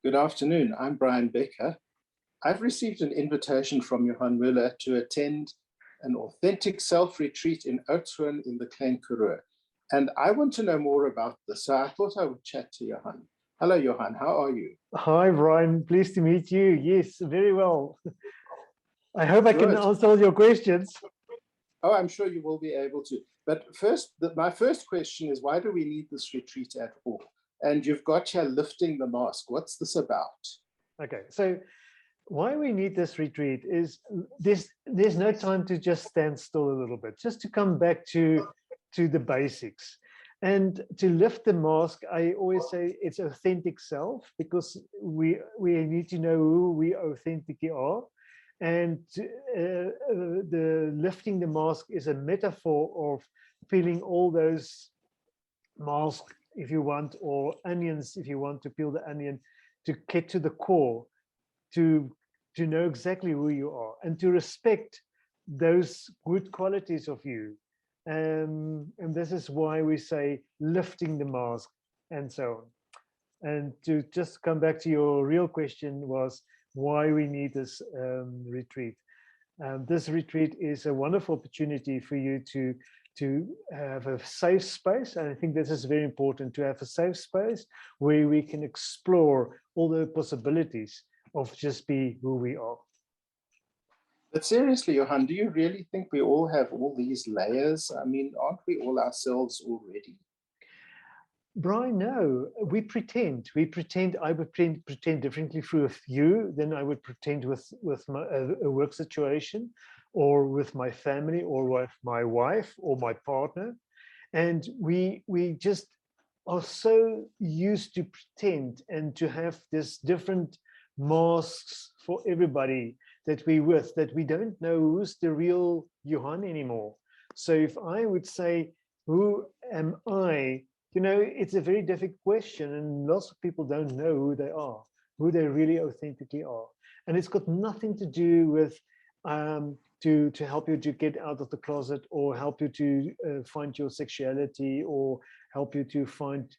Good afternoon. I'm Brian Becker. I've received an invitation from Johan Müller to attend an authentic self retreat in Oudtshoorn in the Klein Karoo. And I want to know more about this, so I thought I would chat to Johan. Hello, Johan. How are you? Hi, Brian. Pleased to meet you. Yes, very well. I hope I can Good. answer all your questions. Oh, I'm sure you will be able to. But first, my first question is, why do we need this retreat at all? And you've got here lifting the mask. What's this about? Okay, so why we need this retreat is there's no time to just stand still a little bit, just to come back to the basics. And to lift the mask, I always say it's authentic self, because we need to know who we authentically are. And the lifting the mask is a metaphor of peeling all those masks, if you want, or onions, if you want to peel the onion, to get to the core, to know exactly who you are, and to respect those good qualities of you. And this is why we say lifting the mask, and so on. And to just come back to your real question, was why we need this retreat. This retreat is a wonderful opportunity for you to have a safe space. And I think this is very important, to have a safe space where we can explore all the possibilities of just be who we are. But seriously, Johan, do you really think we all have all these layers? I mean, aren't we all ourselves already? Brian, no, we pretend. I would pretend differently through you than I would pretend with my, a work situation, or with my family, or with my wife or my partner. And we just are so used to pretend and to have this different masks for everybody that we with, that we don't know who's the real Johan anymore. So if I would say, who am I? You know, it's a very difficult question, and lots of people don't know who they are, who they really authentically are. And it's got nothing to do with to help you to get out of the closet, or help you to find your sexuality, or help you to find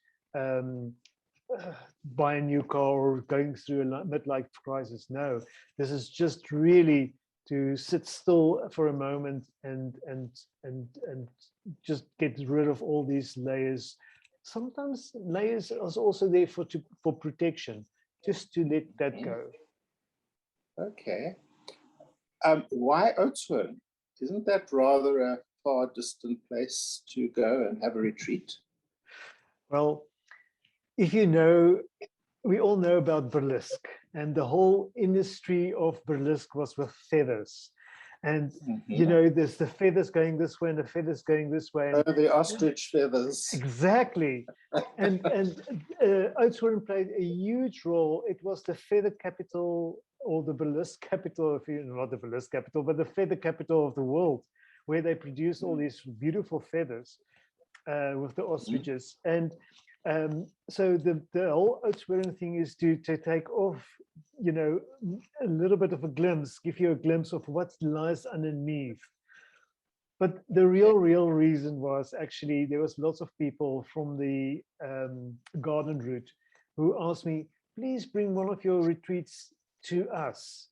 buy a new car, or going through a midlife crisis. No, this is just really to sit still for a moment and just get rid of all these layers. Sometimes layers are also there for protection, just to let that go. Okay. Why Oudtshoorn? Isn't that rather a far distant place to go and have a retreat? Well, if you know, we all know about burlesque, and the whole industry of burlesque was with feathers. And you know, there's the feathers going this way and the feathers going this way. And, the ostrich feathers. Exactly. And Oudtshoorn played a huge role. It was the feather capital, or the burlesque capital, if you not the burlesque capital, but the feather capital of the world, where they produce all these beautiful feathers with the ostriches. And so the whole Oudtshoorn thing is to take off, you know, a little bit of a glimpse, give you a glimpse of what lies underneath. But the real reason was, actually, there was lots of people from the garden route who asked me, please bring one of your retreats to us.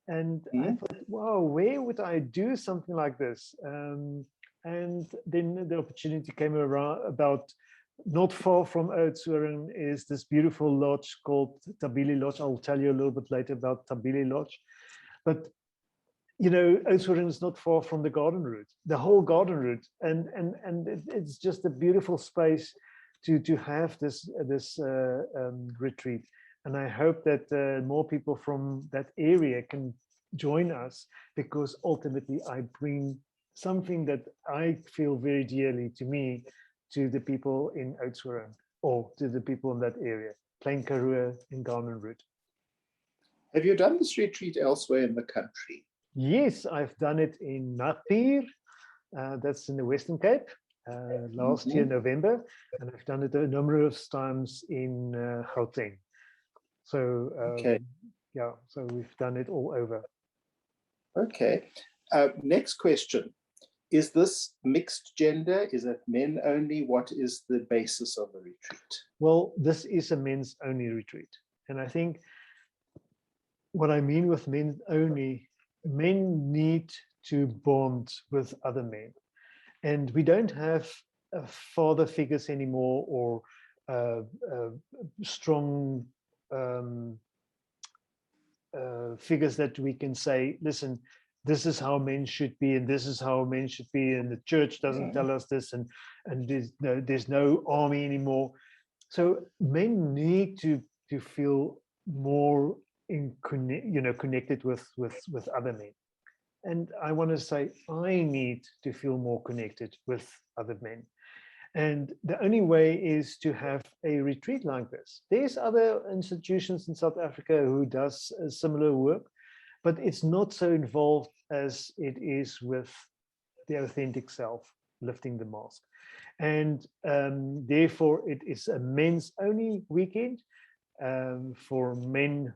And I thought, wow, where would I do something like this? And then the opportunity came around. About not far from Oudtshoorn is this beautiful lodge called Taboo Lodge. I'll tell you a little bit later about Taboo Lodge. But you know, Oudtshoorn is not far from the garden route, the whole garden route, and it's just a beautiful space to have this retreat. And I hope that more people from that area can join us, because ultimately I bring something that I feel very dearly to me, to the people in Oudtshoorn, or to the people in that area, Klein Karoo and garden route. Have you done this retreat elsewhere in the country? Yes, I've done it in Napier, that's in the Western Cape, last year, November, and I've done it a number of times in Gauteng. So, yeah, so we've done it all over. Okay. Next question. Is this mixed gender? Is it men only? What is the basis of the retreat? Well, this is a men's only retreat. And I think what I mean with men only, men need to bond with other men. And we don't have father figures anymore, or strong figures that we can say, listen, this is how men should be, and this is how men should be, and the church doesn't tell us this, and there's no army anymore. So men need to feel more connected with other men. And I want to say, I need to feel more connected with other men. And the only way is to have a retreat like this. There's other institutions in South Africa who does similar work, but it's not so involved as it is with the authentic self, lifting the mask. And therefore, it is a men's only weekend for men,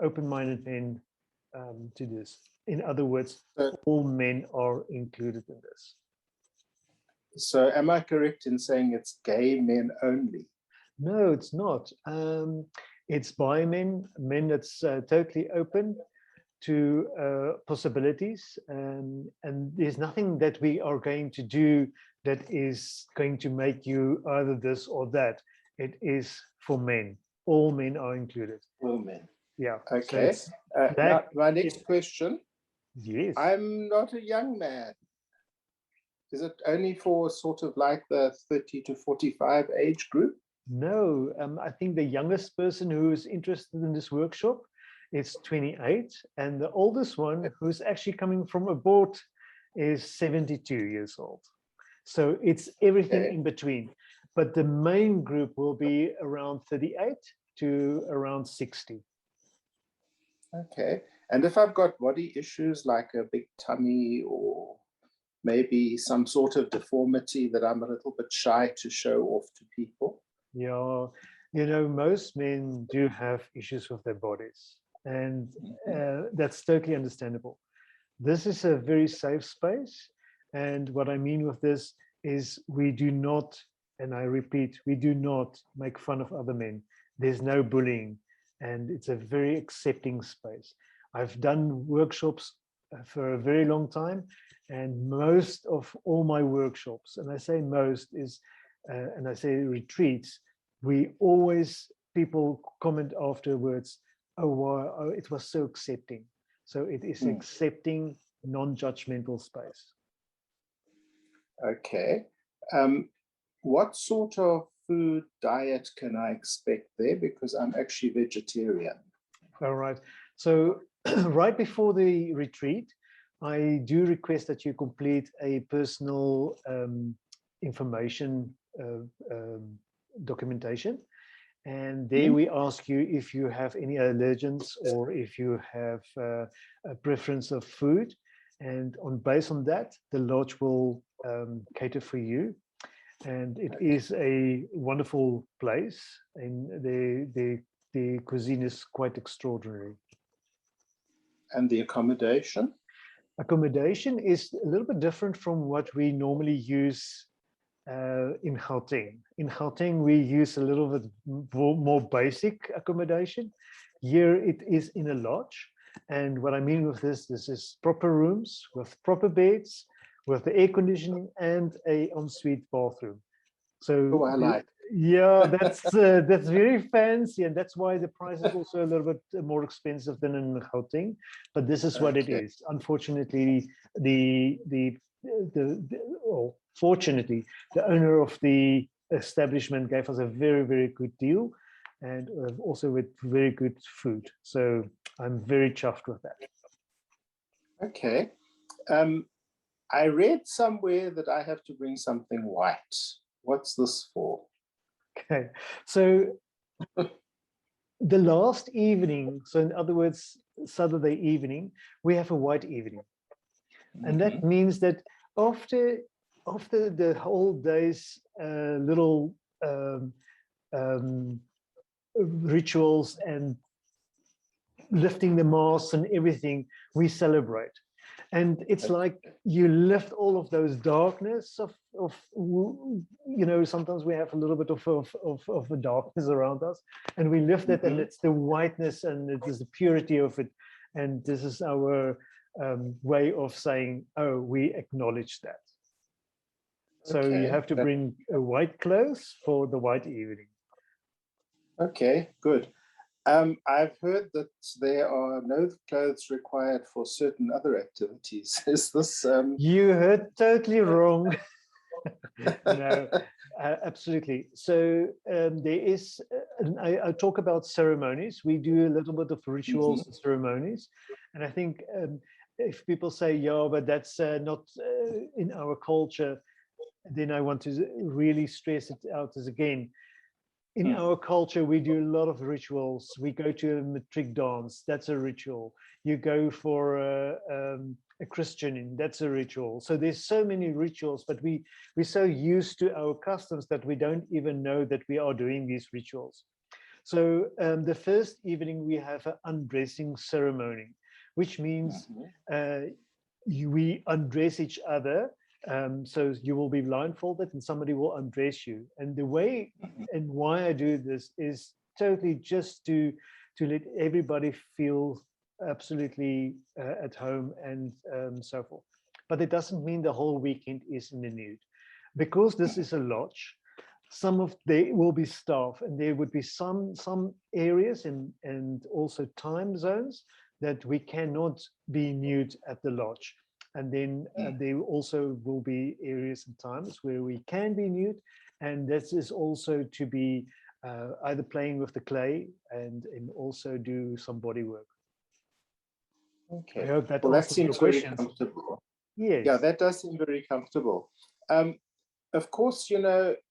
open-minded men, to this. In other words, all men are included in this. So am I correct in saying it's gay men only? No, it's not. It's bi men that's totally open to possibilities. And there's nothing that we are going to do that is going to make you either this or that. It is for men. All men are included. All men. Yeah. Okay. So now, my next question. Yes. I'm not a young man. Is it only for sort of like the 30 to 45 age group? No, I think the youngest person who is interested in this workshop is 28, and the oldest one who's actually coming from abroad is 72 years old. So it's everything in between. But the main group will be around 38 to around 60. Okay. And if I've got body issues like a big tummy or maybe some sort of deformity that I'm a little bit shy to show off to people? Yeah, most men do have issues with their bodies, and that's totally understandable. This is a very safe space, and what I mean with this is we do not, and I repeat, we do not make fun of other men. There's no bullying, and it's a very accepting space. I've done workshops for a very long time, and most of all my workshops, and I say most is, and I say retreats, we always, people comment afterwards, oh, wow, oh, it was so accepting. So it is accepting, non-judgmental space. Okay. What sort of food diet can I expect there? Because I'm actually vegetarian. All right. So right before the retreat, I do request that you complete a personal information documentation. And there we ask you if you have any allergens or if you have a preference of food. And based on that, the lodge will cater for you. And it is a wonderful place, and the cuisine is quite extraordinary. And the accommodation? Accommodation is a little bit different from what we normally use in Gauteng. In Gauteng, we use a little bit more basic accommodation. Here it is in a lodge. And what I mean with this is proper rooms with proper beds, with the air conditioning and a ensuite bathroom. So I like. Yeah, that's very fancy, and that's why the price is also a little bit more expensive than in Gauteng. But this is what it is. Unfortunately, fortunately, the owner of the establishment gave us a very, very good deal, and also with very good food. So I'm very chuffed with that. Okay. I read somewhere that I have to bring something white. What's this for? Okay, so the last evening, so in other words, Saturday evening, we have a white evening. And that means that after the whole day's little rituals and lifting the masks and everything, we celebrate. And it's like you lift all of those darkness of sometimes we have a little bit of the darkness around us, and we lift it, and it's the whiteness, and it is the purity of it. And this is our way of saying, oh, we acknowledge that. So you have to bring white clothes for the white evening. Okay, good. I've heard that there are no clothes required for certain other activities. Is this? You heard totally wrong. No, absolutely. So there is, I talk about ceremonies. We do a little bit of rituals and ceremonies. And I think if people say, yeah, but that's not in our culture, then I want to really stress it out as again. In our culture, we do a lot of rituals. We go to a matric dance, that's a ritual. You go for a christening, that's a ritual. So there's so many rituals, but we're so used to our customs that we don't even know that we are doing these rituals. So the first evening, we have an undressing ceremony, which means we undress each other. So you will be blindfolded and somebody will undress you. And the way and why I do this is totally just to let everybody feel absolutely at home and so forth. But it doesn't mean the whole weekend is in the nude. Because this is a lodge, there will be staff, and there would be some areas and also time zones that we cannot be nude at the lodge. And then there also will be areas and times where we can be nude. And this is also to be either playing with the clay and also do some body work. Okay. I hope that well, that answers your seems very questions. comfortable. Yes. Yeah, that does seem very comfortable. Of course,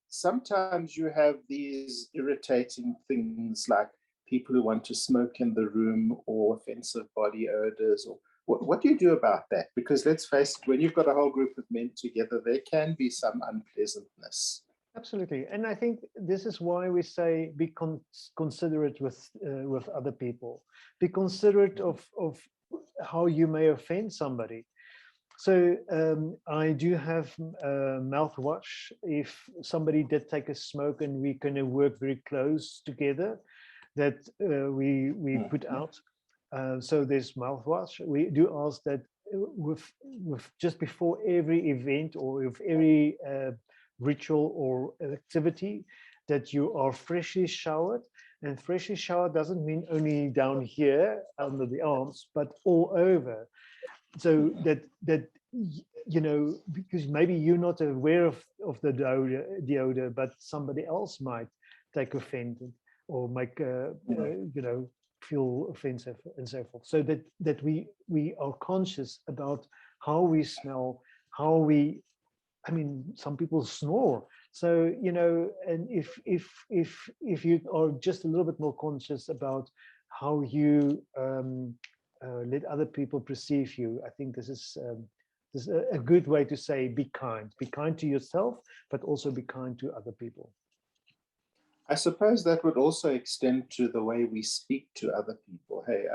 sometimes you have these irritating things like people who want to smoke in the room or offensive body odors or what do you do about that? Because let's face it, when you've got a whole group of men together, there can be some unpleasantness. Absolutely. And I think this is why we say be considerate with other people. Be considerate of how you may offend somebody. So I do have mouthwash. If somebody did take a smoke and we're going to work very close together, that we put out. So there's mouthwash. We do ask that with just before every event or with every ritual or activity, that you are freshly showered. And freshly showered doesn't mean only down here under the arms, but all over. So that because maybe you're not aware of the odor, but somebody else might take offended or make feel offensive and so forth. So that we are conscious about how we smell, some people snore. So and if you are just a little bit more conscious about how you let other people perceive you, I think this is a good way to say be kind. Be kind to yourself, but also be kind to other people. I suppose that would also extend to the way we speak to other people. Hey,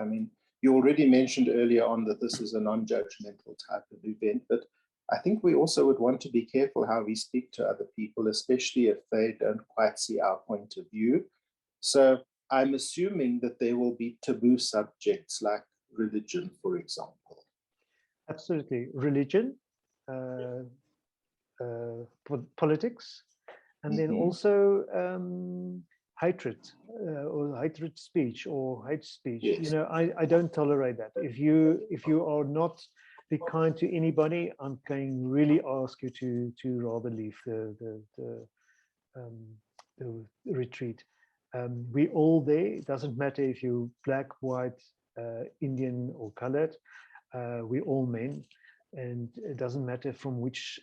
you already mentioned earlier on that this is a non-judgmental type of event, but I think we also would want to be careful how we speak to other people, especially if they don't quite see our point of view. So I'm assuming that there will be taboo subjects like religion, for example. Absolutely. Religion, politics, and then also hatred or hatred speech or hate speech. Yes. I don't tolerate that. If you are not be kind to anybody, I'm going to really ask you to rather leave the retreat. We all there. It doesn't matter if you're black, white, Indian or colored. We're all men, and it doesn't matter from which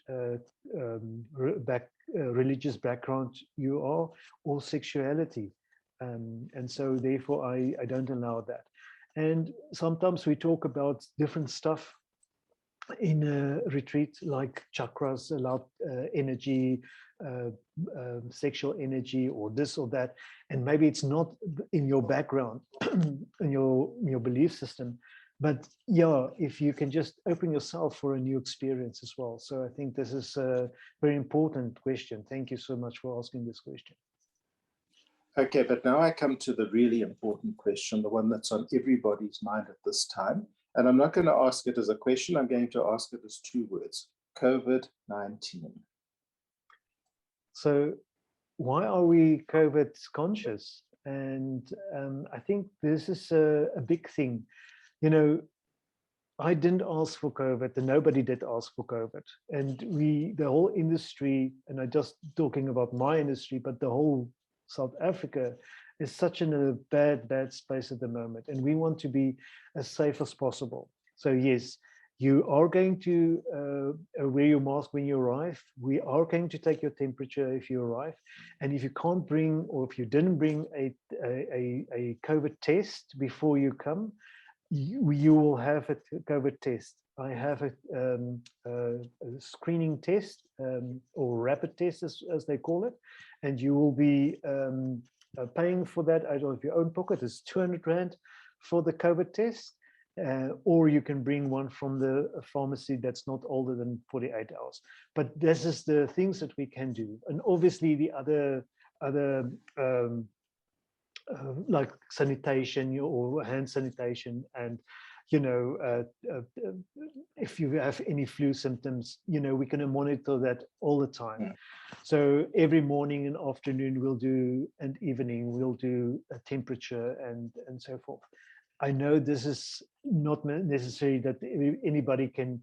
religious background you are or sexuality. And so therefore I don't allow that. And sometimes we talk about different stuff in a retreat, like chakras, allow energy, sexual energy, or this or that, and maybe it's not in your background, in your belief system. But yeah, if you can just open yourself for a new experience as well. So I think this is a very important question. Thank you so much for asking this question. Okay, but now I come to the really important question, the one that's on everybody's mind at this time. And I'm not going to ask it as a question, I'm going to ask it as 2 words, COVID-19. So why are we COVID conscious? And I think this is a big thing. You know, I didn't ask for COVID and nobody did ask for COVID. And the whole industry, and I'm just talking about my industry, but the whole South Africa is such in a bad space at the moment. And we want to be as safe as possible. So yes, you are going to wear your mask when you arrive. We are going to take your temperature if you arrive. And if you can't bring, or if you didn't bring a COVID test before you come, you will have a COVID test. I have a screening test or rapid test as they call it, and you will be paying for that out of your own pocket. It's 200 Rand for the COVID test, or you can bring one from the pharmacy that's not older than 48 hours. But this is the things that we can do, and obviously the other like sanitation or hand sanitation, and you know, if you have any flu symptoms, you know, we can monitor that all the time. So every morning and afternoon we'll do, and evening we'll do a temperature and so forth. I know this is not necessary that anybody can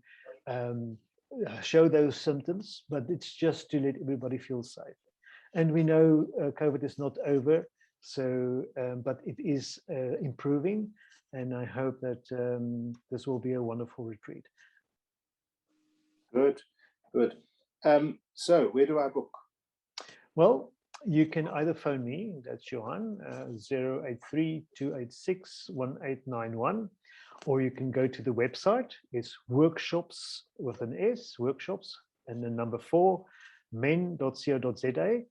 show those symptoms, but it's just to let everybody feel safe. And we know COVID is not over. So, but it is improving, and I hope that this will be a wonderful retreat. Good, good. So where do I book? Well, you can either phone me, that's Johan, 083-286-1891, or you can go to the website. It's workshops with an S, workshops, and the number 4, men.co.za,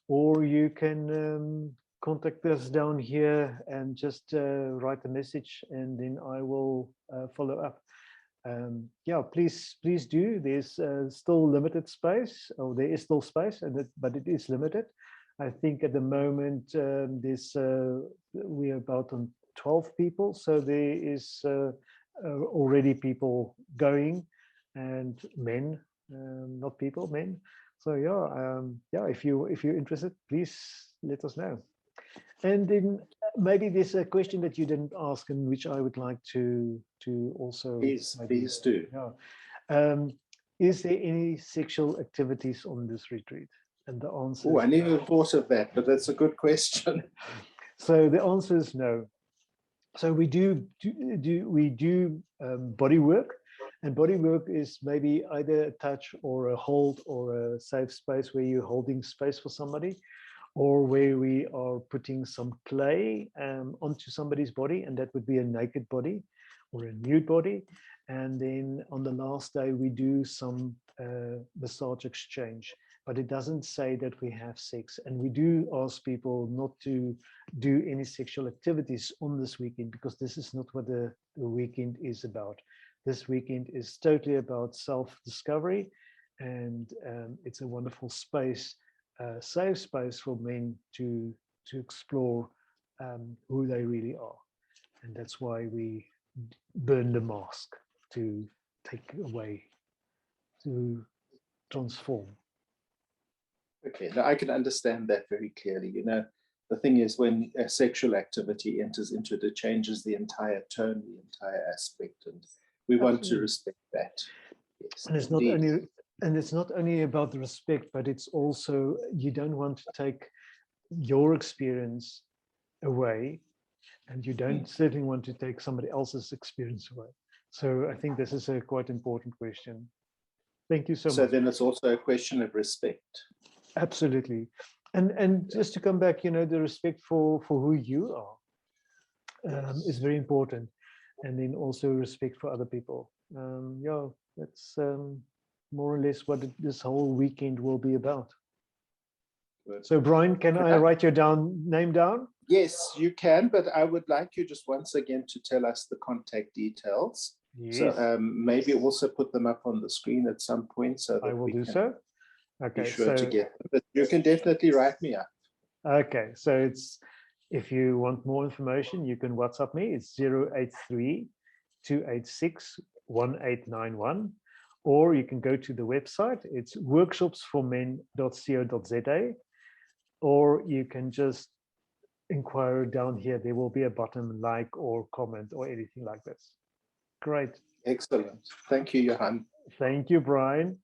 or you can contact us down here and just write a message, and then I will follow up. Yeah, please do. There's still limited space, or there is still space, but it is limited. I think at the moment we're about on 12 people, so there is already people going, and men, not people, men. So yeah, if you're interested, please let us know. And then maybe there's a question that you didn't ask, and which I would like to also. Please do. Yeah. Is there any sexual activities on this retreat? And the answer. Oh, I never thought of that, but that's a good question. So the answer is no. So we do body work, and body work is maybe either a touch or a hold or a safe space where you're holding space for somebody, or where we are putting some clay onto somebody's body, and that would be a naked body or a nude body. And then on the last day, we do some massage exchange, but it doesn't say that we have sex. And we do ask people not to do any sexual activities on this weekend, because this is not what the weekend is about. This weekend is totally about self-discovery, and it's a wonderful space, safe space for men to explore who they really are. And that's why we burn the mask, to take away, to transform. Okay, now I can understand that very clearly. You know, the thing is, when a sexual activity enters into it, it changes the entire tone, the entire aspect, and we want to respect that. Yes, and it's not only, and it's not only about the respect, but it's also, you don't want to take your experience away, and you don't certainly want to take somebody else's experience away. So I think this is a quite important question. Thank you so much. So then it's also a question of respect. Absolutely. And just to come back, you know, the respect for who you are is very important. And then also respect for other people. Yeah, that's more or less what this whole weekend will be about. Good. So Brian, can I write your name down? Yes, you can, but I would like you just once again to tell us the contact details. So Yes, maybe also put them up on the screen at some point so I that will we do can so. be Okay, sure to so get them. But you can definitely write me up. okay, so it's if you want more information, you can WhatsApp me. It's 083 286 1891, or you can go to the website. It's workshopsformen.co.za, or you can just inquire down here. There will be a button like or comment or anything like this. Great. Excellent. Thank you, Johan. Thank you, Brian,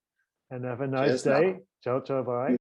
and have a nice Cheers now. day. Ciao, ciao, bye.